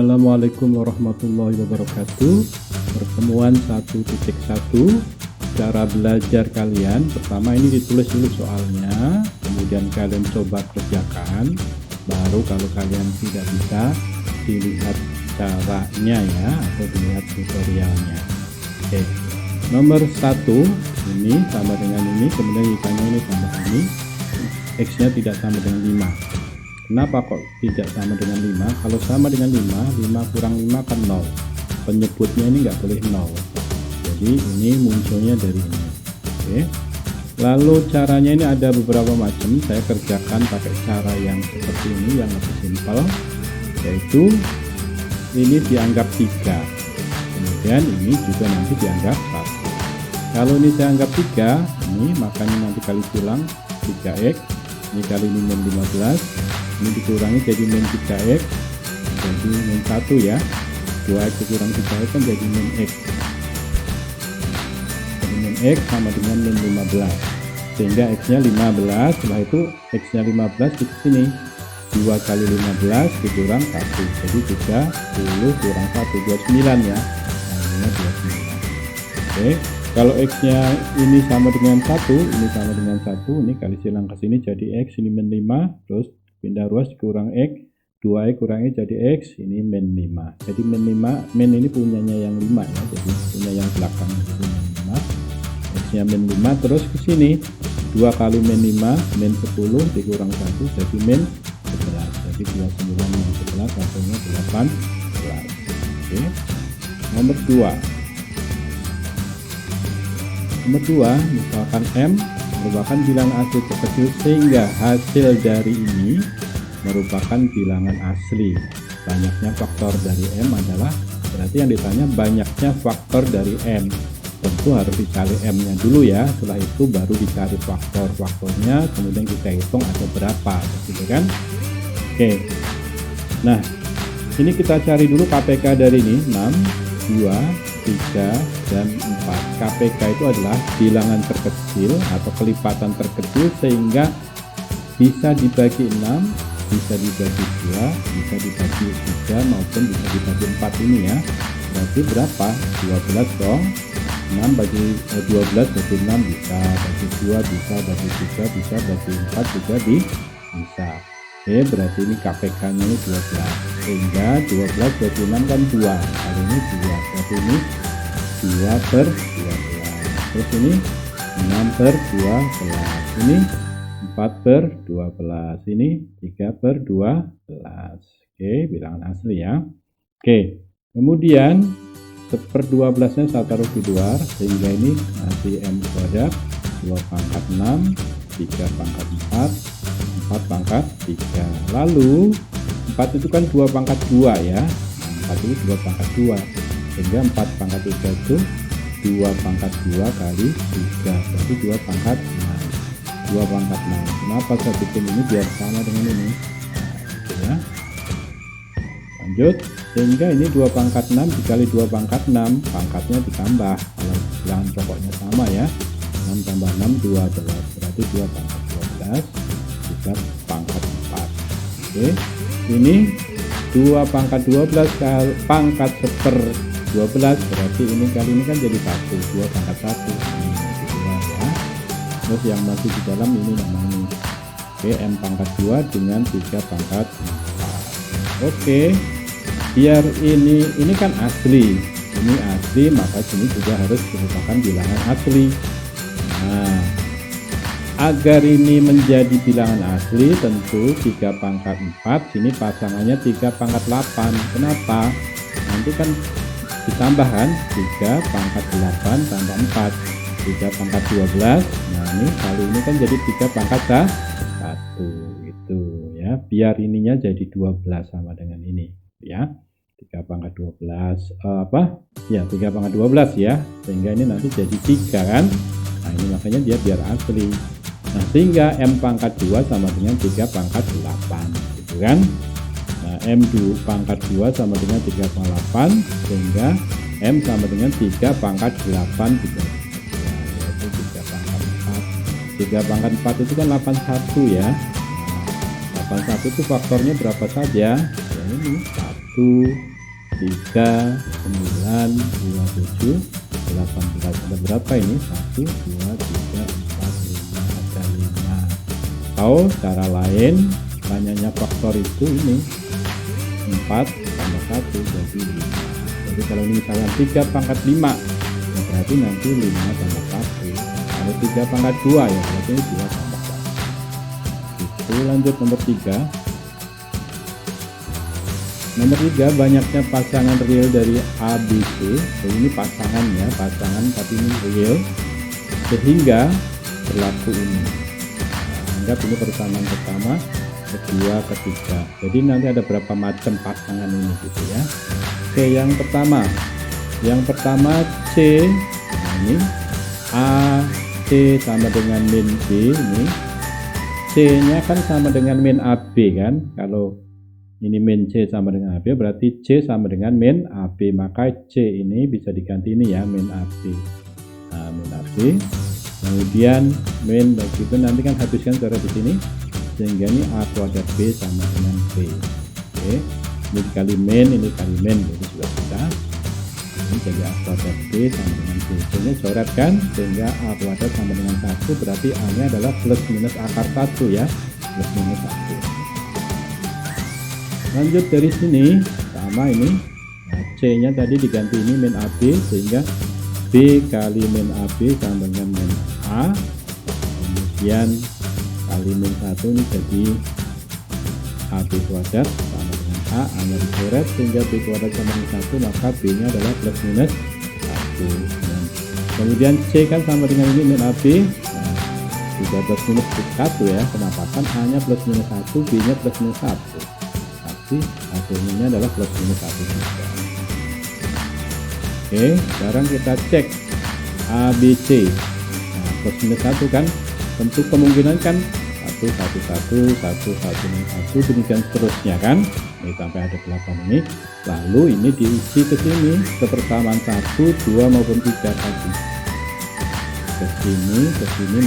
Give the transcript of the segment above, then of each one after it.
Assalamualaikum warahmatullahi wabarakatuh. Pertemuan 1.1, cara belajar kalian. Pertama ini ditulis dulu soalnya, kemudian kalian coba kerjakan, baru kalau kalian tidak bisa dilihat caranya ya, atau dilihat tutorialnya. Oke, nomor 1 ini sama dengan ini, kemudian ditanya ini sama ini, X nya tidak sama dengan 5. Kenapa kok tidak sama dengan 5? Kalau sama dengan 5 kurang 5 kan 0. Penyebutnya ini nggak boleh 0. Jadi ini munculnya dari ini. Oke. Lalu caranya ini ada beberapa macam. Saya kerjakan pakai cara yang seperti ini, yang lebih simpel. Yaitu ini dianggap 3. Kemudian ini juga nanti dianggap 1. Kalau ini saya anggap 3, ini makanya nanti kali silang 3x. Ini kali ini min 15. Ini dikurangi jadi min 3x, jadi min 1 ya. 2x dikurang 3x kan jadi min x. Jadi min x sama dengan min 15, sehingga x nya 15. Setelah itu x nya 15 di sini 2 kali 15 dikurang 1, jadi 30 kurang 1, 29 ya. Nah, 29. Oke, kalau x nya ini sama dengan 1, ini sama dengan 1, ini kali silang ke sini jadi x, ini min 5, terus pindah ruas kurang x, 2x kurangi jadi x, ini min 5. Jadi min 5, min ini punyanya yang 5 ya, jadi punya yang belakang itu min 5. X nya min 5, terus ke sini 2 kali min 5, min 10 dikurang 1 jadi min 11. Jadi 29 min 11 hasilnya 18. Oke. Nomor 2. Nomor 2, misalkan M merupakan bilangan asli terkecil sehingga hasil dari ini merupakan bilangan asli. Banyaknya faktor dari M adalah, berarti yang ditanya banyaknya faktor dari M. Tentu harus dicari M-nya dulu ya, setelah itu baru dicari faktor-faktornya, kemudian kita hitung ada berapa, gitu kan? Oke. Nah, ini kita cari dulu KPK dari ini, 6, 2, 3, dan 4. KPK itu adalah bilangan terkecil atau kelipatan terkecil sehingga bisa dibagi 6, bisa dibagi 2, bisa dibagi 3, maupun bisa dibagi 4 ini ya. Berarti berapa? 12 dong. 6 bagi 12 bagi 6 bisa, bagi 2 bisa, bagi 3 bisa, bagi 4 juga bisa. Oke, berarti ini KPK nya ini 12, sehingga 12 bagi 6 kan 2, kali ini 2, berarti ini 2/12. Terus ini 6/12, ini 4/12, ini 3/12. Oke, bilangan asli ya. Oke, kemudian 1/12 nya saya taruh di luar, sehingga ini nanti M kuadrat 2 pangkat 6, 3 pangkat 4, 4 pangkat 3. Lalu 4 itu kan 2 pangkat 2 ya. 4 itu 2 pangkat 2, sehingga 4 pangkat 3 itu 2 pangkat 2 kali 3, berarti 2 pangkat 6. 2 pangkat 6. Kenapa saya bikin ini biar sama dengan ini? Nah, gitu ya. Lanjut, sehingga ini 2 pangkat 6 dikali 2 pangkat 6, pangkatnya ditambah. Kalau bilangan pokoknya sama ya. 6 tambah 6, 12. Berarti 2 pangkat 12 bisa pangkat 4. Oke, ini 2 pangkat 12 kali pangkat 1/12, berarti ini kali ini kan jadi 1, 2 pangkat 1 ini ya. Terus yang masih di dalam ini namanya oke, M pangkat 2 dengan 3 pangkat 4. Oke, biar ini kan asli, ini asli, maka sini juga harus merupakan bilangan asli. Nah, agar ini menjadi bilangan asli, tentu 3 pangkat 4, sini pasangannya 3 pangkat 8. Kenapa? Nanti kan ditambahkan 3 pangkat 8 tambah 4, 3 pangkat 12. Nah, ini kali ini kan jadi 3 pangkat 1 itu ya, biar ininya jadi 12 sama dengan ini ya. 3 pangkat 12 apa? Ya, 3 pangkat 12 ya. Sehingga ini nanti jadi 3 kan? Nah, ini makanya dia biar asli. Nah, sehingga M pangkat 2 sama dengan 3 pangkat 8 gitu kan. Nah, M2 pangkat 2 sama dengan 3 pangkat 8, sehingga M sama dengan 3 pangkat 8 juga. Yaitu 3 pangkat 4. 3 pangkat 4 itu kan 81 ya. Nah, 81 itu faktornya berapa saja? Ya ini 1. 3, 9, 27, 18. Ada berapa ini? 1, 2, 3, 4, 5. Ada 5. Atau cara lain, banyaknya faktor itu ini 4 tambah 1 jadi 5. Jadi kalau ini misalnya 3 pangkat 5, ya berarti nanti 5 tambah 1. Kalau 3 pangkat 2, ya berarti 2 tambah 1. Itu lanjut nomor 3. Nomor 3, banyaknya pasangan real dari ABC. Ini pasangannya, pasangan tapi ini real, sehingga berlaku ini. Anggap ini persamaan pertama, kedua, ketiga. Jadi nanti ada berapa macam pasangan ini gitu ya. Oke, yang pertama C. Nah, ini A, C sama dengan min B. Ini C-nya kan sama dengan min AB kan. Kalau ini min C sama dengan AB, berarti C sama dengan min AB. Maka C ini bisa diganti ini ya, min AB. Nah, min AB. Kemudian min, begitu nanti kan habiskan coret di sini. Sehingga ini A kuadrat B sama dengan B. Oke. Ini dikali min, ini dikali min. Jadi sudah bisa. Ini jadi A kuadrat B sama dengan B. Ini coret kan. Sehingga A kuadrat sama dengan 1. Berarti A nya adalah plus minus akar 1 ya. Plus minus 1. Lanjut dari sini sama ini, nah, C nya tadi diganti ini min AB, sehingga B kali min AB sama dengan min A, kemudian kali min 1 ini jadi AB kuadrat sama dengan A nya dicoret, sehingga B kuadrat sama dengan 1, maka B nya adalah plus minus 1. Dan kemudian C kan sama dengan ini min AB, nah, juga plus minus 1 ya. Kenapa? Kan A nya plus minus 1, B nya plus minus 1. Hasilnya adalah plus minus 1 juga. Oke, sekarang kita cek ABC. Nah, plus minus 1 kan, tentu kemungkinan kan 1, 1, 1, 1, 1, 1, demikian seterusnya kan. Ini sampai ada 8 ini. Lalu ini diisi ke sini, ke persamaan 1, 2 maupun 3 tadi. Ke sini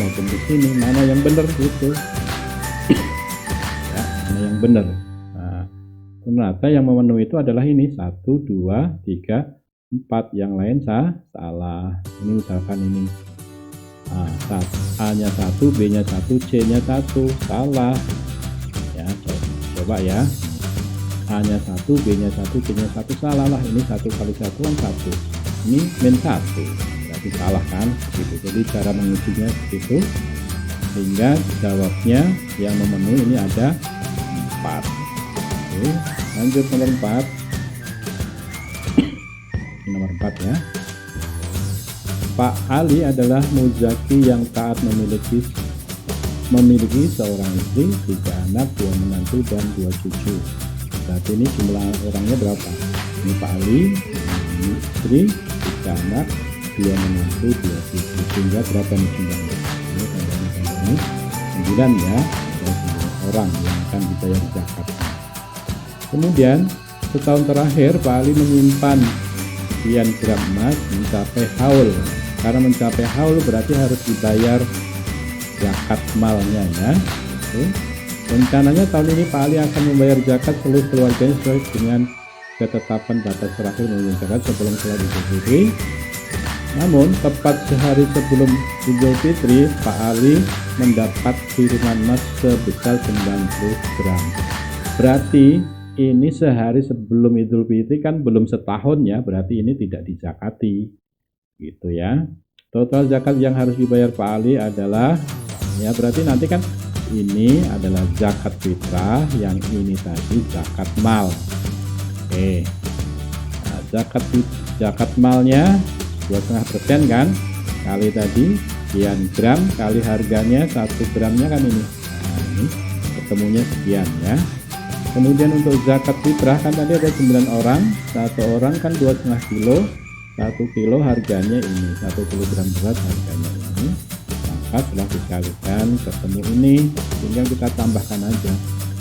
maupun ke sini. Mana yang benar gitu? Ya, mana yang benar? Ternyata yang memenuhi itu adalah ini 1, 2, 3, 4. Yang lain salah. Ini misalkan ini A nya 1, B nya 1, C nya 1, salah ya. Coba ya, A nya 1, B nya 1, C nya 1, salah lah. Ini 1 kali 1 kan 1, ini min 1, berarti salah kan gitu. Jadi cara mengujinya begitu, sehingga jawabnya yang memenuhi ini ada 4. Oke, lanjut nomor 4. Nomor 4 ya. Pak Ali adalah muzaki yang taat memiliki seorang istri, 3 anak, 2 menantu dan 2 cucu. Saat ini jumlah orangnya berapa? Ini Pak Ali, ini istri, 3 anak, 2 menantu, 2 cucu. Sehingga berapa nih jumlahnya? Ini tandanya 9 ya. Ada 9 orang yang akan dibayar zakat. Kemudian setahun terakhir Pak Ali menyimpan sekian gram emas mencapai haul. Karena mencapai haul berarti harus dibayar zakat malnya ya. Oke. Rencananya tahun ini Pak Ali akan membayar zakat seluruh keluarganya sesuai dengan ketetapan batas terakhir membayar zakat sebelum sholat Idul Fitri. Namun tepat sehari sebelum Idul Fitri, Pak Ali mendapat kiriman emas sebesar 90 gram. Berarti ini sehari sebelum Idul Fitri kan belum setahun ya, berarti ini tidak dizakati gitu ya. Total zakat yang harus dibayar Pak Ali adalah ya, berarti nanti kan ini adalah zakat fitrah, yang ini tadi zakat mal. Oke, nah, zakat malnya 2,5% kan, kali tadi sekian gram kali harganya 1 gramnya kan ini. Nah, ini ketemunya sekian ya. Kemudian untuk zakat fitrah kan tadi ada 9 orang, 1 orang kan 2,5 kilo, 1 kilo harganya ini, 1 kilogram beras harganya ini. Maka setelah dikalikan ketemu ini, sehingga kita tambahkan aja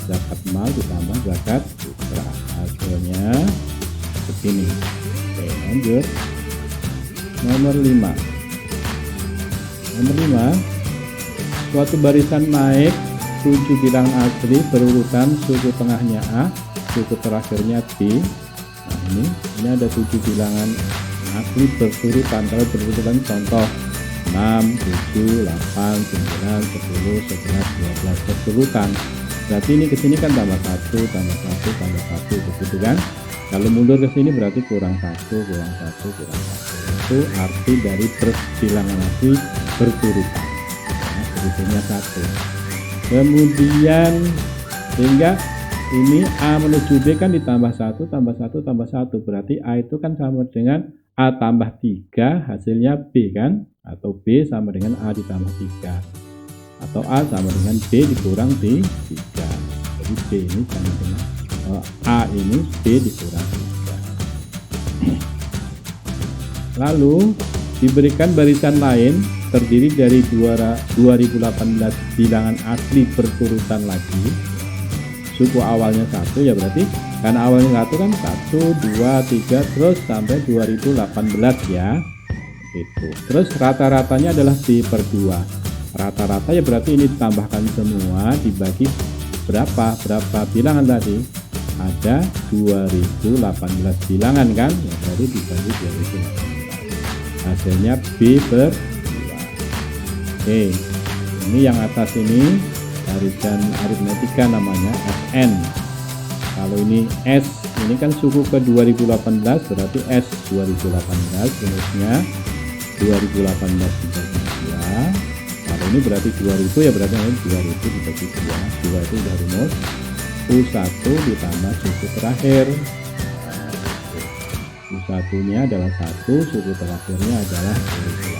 zakat mal ditambah zakat fitrah, hasilnya begini. Oke, lanjut nomor 5. Nomor 5, suatu barisan naik 7 bilangan asli berurutan suku tengahnya A, suku terakhirnya B. Nah ini ada 7 bilangan asli berturutan. Kalau berturutan contoh 6, 7, 8, 9, 10, 11, 12 berturutan. Berarti ini ke sini kan tambah 1, tambah 1, tambah 1 begitu kan. Kalau mundur ke sini berarti kurang 1, kurang 1, kurang 1. Itu arti dari bilangan asli berturutan. Nah, berikutnya 1. Kemudian sehingga ini A menuju B kan ditambah 1, tambah 1, tambah 1. Berarti A itu kan sama dengan A tambah 3, hasilnya B kan? Atau B sama dengan A ditambah 3. Atau A sama dengan B dikurang 3. Jadi B ini sama dengan A ini B dikurang 3. Lalu diberikan barisan lain terdiri dari 2018 bilangan asli berturutan lagi. Suku awalnya 1 ya, berarti karena awalnya 1 kan 1, 2, 3 terus sampai 2018 ya. Itu. Terus rata-ratanya adalah B per 2. Rata-rata ya berarti ini ditambahkan semua dibagi berapa bilangan tadi? Ada 2018 bilangan kan? Ya berarti dibagi 2018. Hasilnya B per 2. Oke. Ini yang atas ini barisan aritmetika namanya Sn. Kalau ini S, ini kan suku ke 2018 berarti S 2018 rumusnya 2018 dibagi 2. Kalau ini berarti 2000 ya berarti 2000 dibagi 2. 2 itu udah rumus. U1 ditambah suku terakhir. U1 nya adalah 1, suku terakhirnya adalah 2018.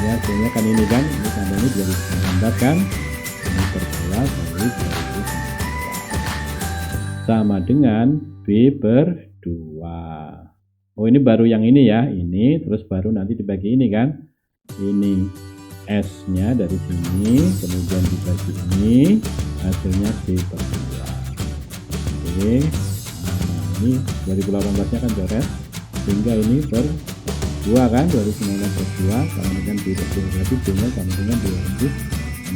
Hasilnya kan ini kan, ini sama ini 2019 kan, ini per 2 dari 2019 sama dengan B per 2. Oh ini baru yang ini ya, ini terus baru nanti dibagi ini kan, ini S nya dari sini kemudian dibagi ini, hasilnya B per 2. Oke, nah ini 2018 nya kan coret sehingga ini per 2 kan, 2019 per 2 sama dengan B per 2, berarti B nya sama dengan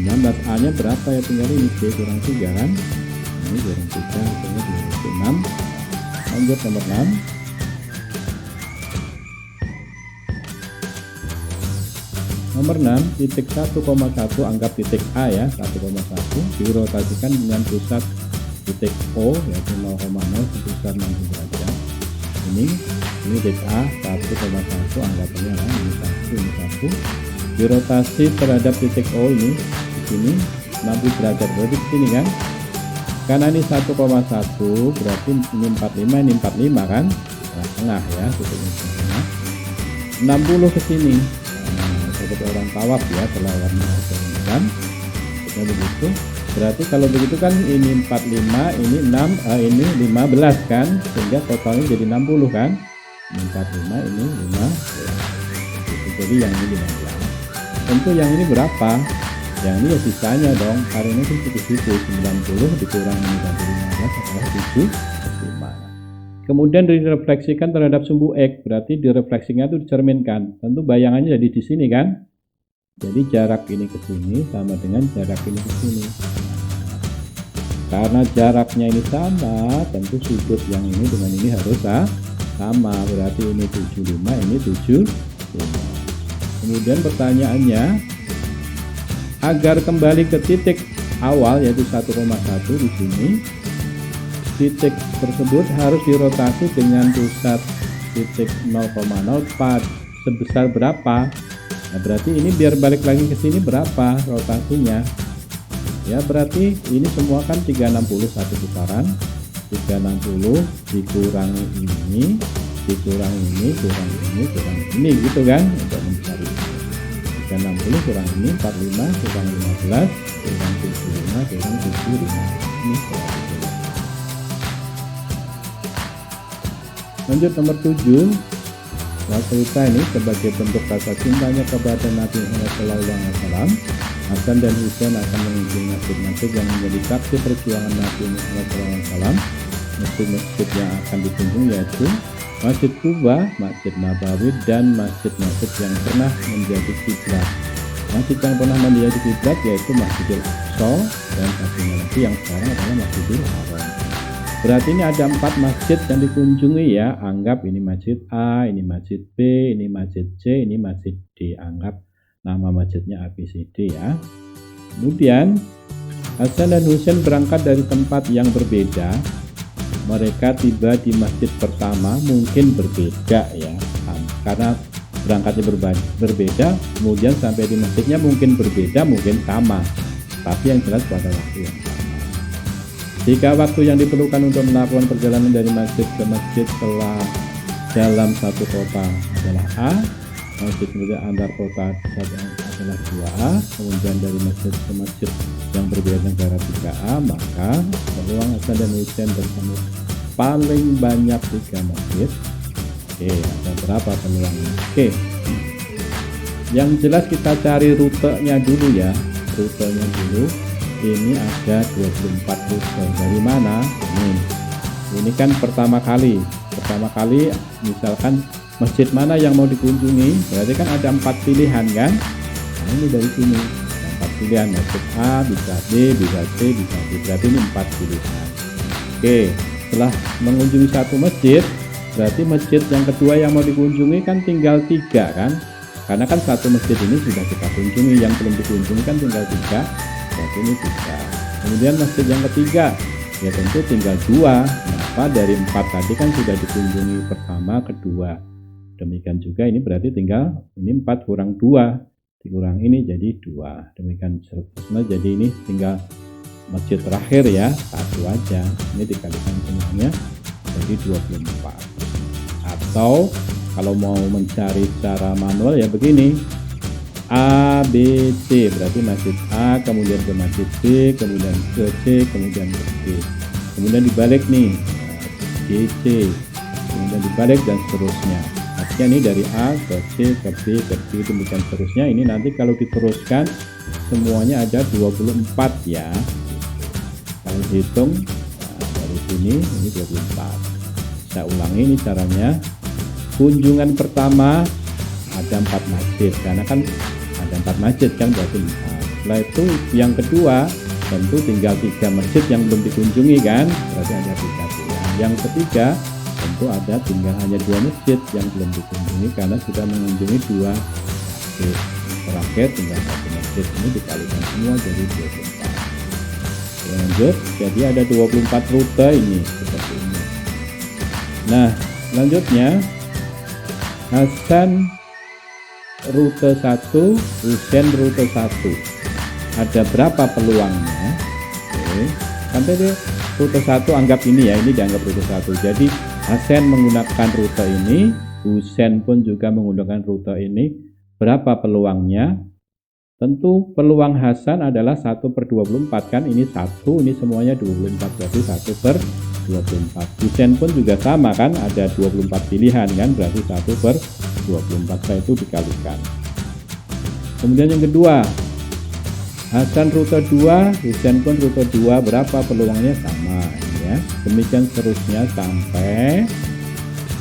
2019. A nya berapa ya, tinggal ini B kurang 3 kan, ini kurang 3 hasilnya 2006. Lanjut nomor 6. Nomor 6, titik 1,1 anggap titik A ya, 1,1 dirotasikan dengan pusat titik O yaitu 0,0 sebesar 60 derajat. Ini titik A 1,1 anggapannya lah, ini 1 dirotasi terhadap titik O ini di sini 60 derajat, berarti di sini kan, karena ini 1,1 berarti ini 45, ini 45 kan, tengah ya, titiknya tengah 60 ke sini. Nah, seperti orang tawaf ya, telah warna kan, begitu. Berarti kalau begitu kan ini 45, ini 6, ini 15 kan, sehingga totalnya jadi 60 kan. Ini 45, ini 5. Jadi yang ini 15. Tentu yang ini berapa? Yang ini ya sisanya dong. Hari ini kan situ 90 dikurangi dari 15 adalah 75. Kemudian direfleksikan terhadap sumbu X, berarti direfleksinya itu dicerminkan. Tentu bayangannya jadi di sini kan. Jadi jarak ini ke sini sama dengan jarak ini ke sini. Karena jaraknya ini sama, tentu sudut yang ini dengan ini harus sama. Berarti ini 75, ini 75. Kemudian pertanyaannya, agar kembali ke titik awal yaitu 1,1 di sini, titik tersebut harus dirotasi dengan pusat titik 0,0 sebesar berapa? Nah, berarti ini biar balik lagi ke sini berapa rotasinya? Ya berarti ini semua kan 360 satu putaran, 360 dikurangi ini, kurang ini gitu kan, untuk mencari 360 kurang ini 45 kurang 15 kurang 75 kurang 75 ini. Lanjut nomor 7. Rasulullah ini sebagai bentuk rasa cintanya kepada Nabi Muhammad SAW, Hasan dan Husain akan mengunjungi masjid-masjid yang menjadi saksi perjuangan Nabi Muhammad SAW. Masjid-masjid yang akan dikunjungi yaitu Masjid Kuba, Masjid Nabawi, dan masjid-masjid yang pernah menjadi kiblat Masjid yang pernah menjadi kiblat yaitu Masjidil Aqsa, dan satunya lagi yang sekarang adalah Masjidil Haram. Berarti ini ada 4 masjid yang dikunjungi ya. Anggap ini masjid A, ini masjid B, ini masjid C, ini masjid D. Anggap nama masjidnya ABCD ya. Kemudian Hasan dan Husain berangkat dari tempat yang berbeda. Mereka tiba di masjid pertama mungkin berbeda ya, karena berangkatnya berbeda, kemudian sampai di masjidnya mungkin berbeda, mungkin sama, tapi yang jelas pada waktu yang sama. Jika waktu yang diperlukan untuk melakukan perjalanan dari masjid ke masjid telah dalam satu kota adalah A, masjid kemudian antar kota adalah 2A, kemudian dari masjid ke masjid yang berbeda negara 3A, maka peluang Hasan dan Husain bertemu paling banyak 3 masjid. Oke, ada berapa peluangnya? Oke, yang jelas kita cari rutenya dulu ya. Rutenya dulu, ini ada 24 rute. Dari mana? Ini kan pertama kali misalkan masjid mana yang mau dikunjungi, berarti kan ada 4 pilihan kan. Nah, ini dari sini 4 pilihan, masjid A, bisa B, bisa C, bisa D, berarti ini 4 pilihan. Oke, setelah mengunjungi satu masjid, berarti masjid yang kedua yang mau dikunjungi kan tinggal 3 kan, karena kan satu masjid ini sudah kita kunjungi, yang belum dikunjungi kan tinggal 3, berarti ini 3. Kemudian masjid yang ketiga ya tentu tinggal 2. Kenapa? Dari 4 tadi kan sudah dikunjungi pertama, kedua, demikian juga ini berarti tinggal ini 4 kurang 2, dikurang ini jadi 2, demikian seterusnya. Jadi ini tinggal masjid terakhir ya, 1 aja, ini dikalikan semuanya jadi 24. Atau kalau mau mencari secara manual ya begini, A, B, C, berarti masjid A, kemudian ke masjid B, kemudian ke C, kemudian ke D, kemudian dibalik nih D, C, kemudian dibalik dan seterusnya. Artinya ini dari A ke C, ke B, ke D, demikian seterusnya. Ini nanti kalau diteruskan semuanya ada 24 ya. Kalau dihitung dari sini ini 24. Saya ulangi ini caranya. Kunjungan pertama ada 4 masjid, karena kan ada 4 masjid kan, berarti 4. Setelah itu yang kedua tentu tinggal 3 masjid yang belum dikunjungi kan, berarti ada 3 pilihan. Yang ketiga tentu ada tinggal hanya 2 masjid yang belum dikunjungi karena sudah mengunjungi 2 masjid. Terakhir tinggal 1 masjid, ini dikalikan semua jadi 24. Lanjut, jadi ada 24 rute ini seperti ini. Nah, selanjutnya Hasan rute 1, Husain rute 1. Ada berapa peluangnya? Oke, sampai di rute 1 anggap ini ya, ini dianggap rute 1. Jadi Hasan menggunakan rute ini, Husain pun juga menggunakan rute ini. Berapa peluangnya? Tentu peluang Hasan adalah 1/24 kan, ini 1, ini semuanya 24, berarti 1/24. Husain pun juga sama kan, ada 24 pilihan kan, berarti 1/24, saya itu dikalikan. Kemudian yang kedua, Hasan rute 2, Husain pun rute 2, berapa peluangnya? Sama ya. Demikian seterusnya sampai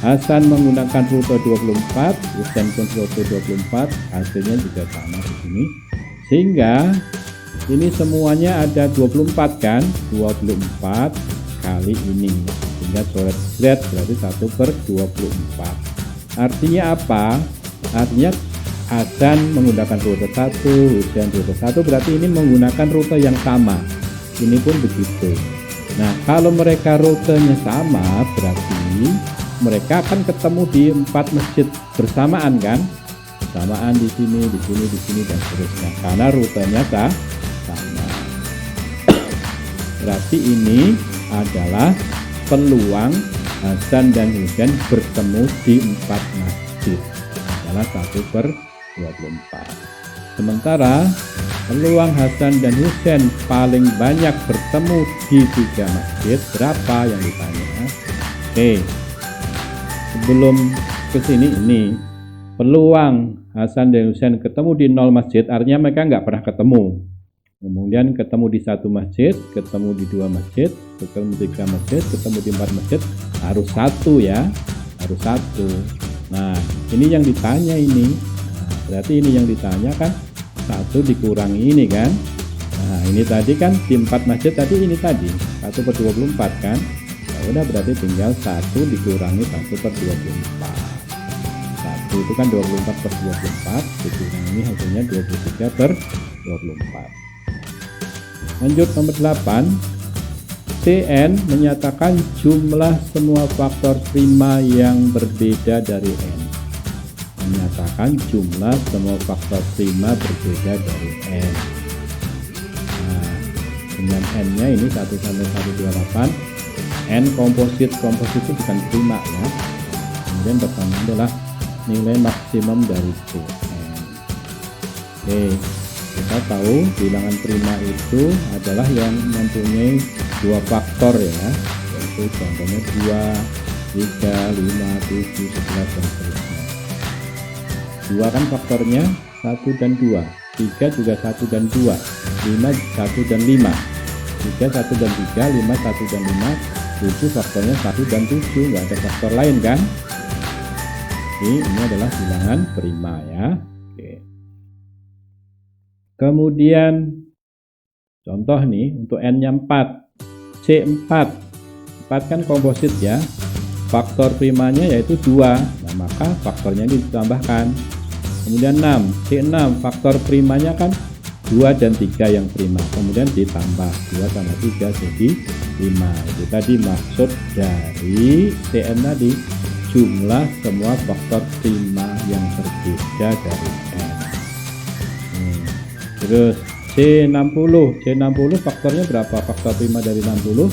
Hasan menggunakan rute 24, Husain pun rute 24, hasilnya juga sama di sini. Sehingga ini semuanya ada 24 kan, 24 kali ini, sehingga coret berarti 1/24. Artinya apa? Artinya Hasan menggunakan rute 1, Husain rute 1, berarti ini menggunakan rute yang sama. Ini pun begitu. Nah, kalau mereka rutenya sama, berarti mereka akan ketemu di 4 masjid bersamaan kan? Bersamaan di sini, di sini, di sini, dan seterusnya. Karena rutenya sama. Berarti ini adalah peluang Hasan dan Husain bertemu di 4 masjid adalah 1/24. Sementara peluang Hasan dan Husain paling banyak bertemu di 3 masjid, berapa yang ditanya? Oke, sebelum ke sini ini peluang Hasan dan Husain ketemu di 0 masjid, artinya mereka nggak pernah ketemu. Kemudian ketemu di 1 masjid, ketemu di 2 masjid, ketemu di 3 masjid, ketemu di 4 masjid, harus 1 ya, harus 1. Nah, ini yang ditanya ini. Nah, berarti ini yang ditanya kan 1 dikurangi ini kan. Nah ini tadi kan di 4 masjid tadi ini tadi 1/24 kan. Ya udah berarti tinggal 1 dikurangi 1/24. 1 itu kan 24/24 dikurangi hasilnya 23/24. Lanjut nomor 8. Cn menyatakan jumlah semua faktor prima yang berbeda dari n. Menyatakan jumlah semua faktor prima berbeda dari n. Nah, dengan n-nya ini 1 sampai 128. N komposit itu bukan prima ya. Kemudian pertama adalah nilai maksimum dari Cn. Oke, kita tahu bilangan prima itu adalah yang mempunyai 2 faktor ya, yaitu contohnya 2, 3, 5, 7, 11 dan seterusnya. 2 kan faktornya 1 dan 2, 3 juga 1 dan 2, 5 1 dan 5, 3 1 dan 3, 5 1 dan 5, 7 faktornya 1 dan 7, nggak ada faktor lain kan. Ini adalah bilangan prima ya. Oke. Kemudian contoh nih untuk n-nya 4, C4. 4 kan komposit ya. Faktor primanya yaitu 2. Nah, maka faktornya ditambahkan. Kemudian 6, C6. Faktor primanya kan 2 dan 3 yang prima. Kemudian ditambah 2 tambah 3 jadi 5. Itu tadi maksud dari Cn tadi, jumlah semua faktor prima yang berbeda dari n. Terus C60 faktornya berapa? Faktor prima dari 60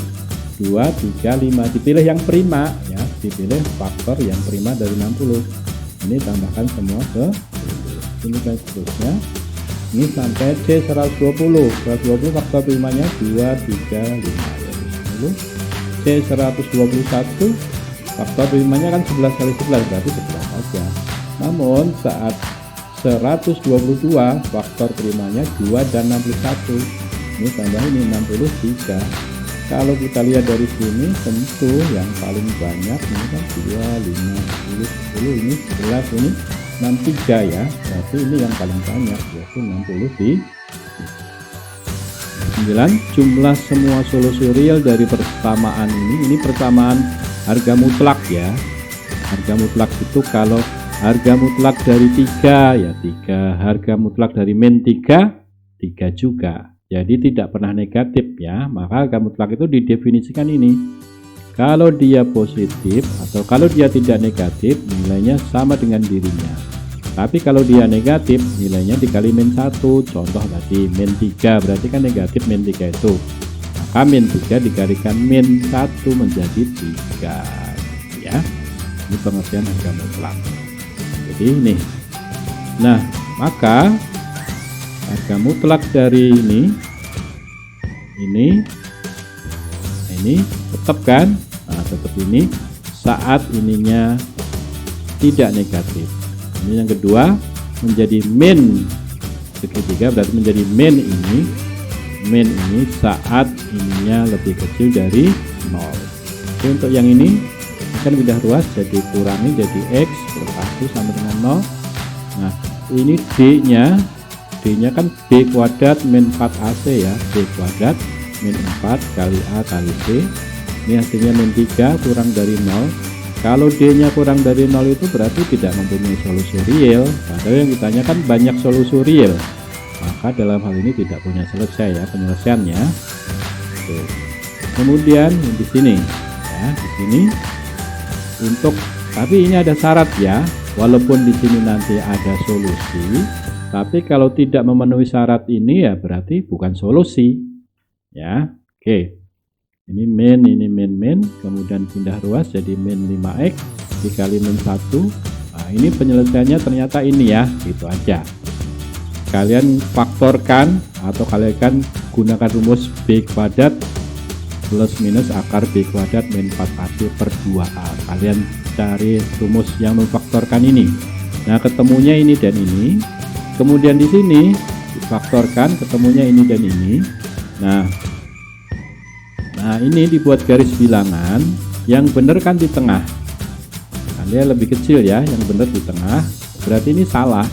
2, 3, 5. Dipilih yang prima ya, dipilih faktor yang prima dari 60. Ini tambahkan semua ke ini dan seterusnya. Ini sampai C120 faktor primanya 2, 3, 5 ya, 10. C121 faktor primanya kan 11 kali 11 berarti 11 saja. Namun saat 122 faktor primanya 2 dan 61. Ini tambah ini 63. Kalau kita lihat dari sini tentu yang paling banyak ini kan 2, 5, 10, ini 11, ini 63 ya. Berarti ini yang paling banyak yaitu 60. 9. Jumlah semua solusi real dari persamaan ini persamaan harga mutlak ya. Harga mutlak itu kalau harga mutlak dari 3 ya 3, harga mutlak dari min 3 juga, jadi tidak pernah negatif ya. Maka harga mutlak itu didefinisikan ini, kalau dia positif atau kalau dia tidak negatif nilainya sama dengan dirinya. Tapi kalau dia negatif nilainya dikali min 1. Contoh tadi min 3 berarti kan negatif min 3 itu, maka min 3 dikalikan min 1 menjadi 3 ya. Ini pengertian harga mutlak. Jadi ini. Nah, maka harga mutlak dari ini tetap kan? Nah, tetap ini saat ininya tidak negatif. Ini yang kedua menjadi min segitiga berarti menjadi min ini saat ininya lebih kecil dari 0. Oke, untuk yang ini akan pindah ruas jadi kurangi jadi x plus 1 sama dengan 0. Nah ini d-nya kan b kuadrat min 4ac ya, b kuadrat min 4 kali a kali c. Ini hasilnya min 3 kurang dari 0. Kalau d-nya kurang dari 0 itu berarti tidak mempunyai solusi real. Padahal yang ditanya kan banyak solusi real, maka dalam hal ini tidak punya selesai ya penyelesaiannya. Oke. Kemudian di sini ya, di sini tapi ini ada syarat ya, walaupun di sini nanti ada solusi, tapi kalau tidak memenuhi syarat ini ya berarti bukan solusi ya. Oke, ini min, kemudian pindah ruas jadi min 5x dikali min 1. Nah, ini penyelesaiannya ternyata ini ya, gitu aja. Kalian faktorkan atau kalian gunakan rumus b kuadrat plus minus akar b kuadrat min 4ac per 2a. Kalian cari rumus yang memfaktorkan ini. Nah, ketemunya ini dan ini. Kemudian di sini difaktorkan, ketemunya ini dan ini. Nah ini dibuat garis bilangan. Yang benar kan di tengah. Nah, dia lebih kecil ya, yang benar di tengah. Berarti ini salah.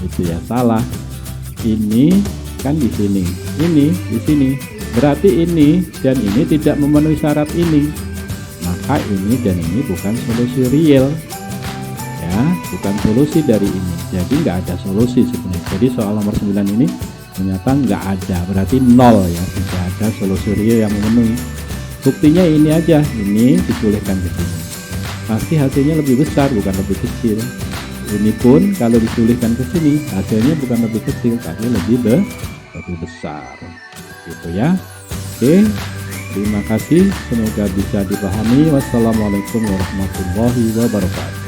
Itu ya, salah. ini kan di sini, ini di sini. Berarti ini dan ini tidak memenuhi syarat ini. Maka ini dan ini bukan solusi real. Ya, bukan solusi dari ini. Jadi nggak ada solusi sebenarnya. Jadi soal nomor 9 ini ternyata nggak ada, berarti nol ya, tidak ada solusi real yang memenuhi. Buktinya ini aja, ini disulihkan ke sini. Pasti hasilnya lebih besar, bukan lebih kecil. Ini pun kalau disulihkan ke sini, hasilnya bukan lebih kecil, tapi lebih besar. Gitu ya. Oke. Terima kasih, semoga bisa dipahami. Wassalamualaikum warahmatullahi wabarakatuh.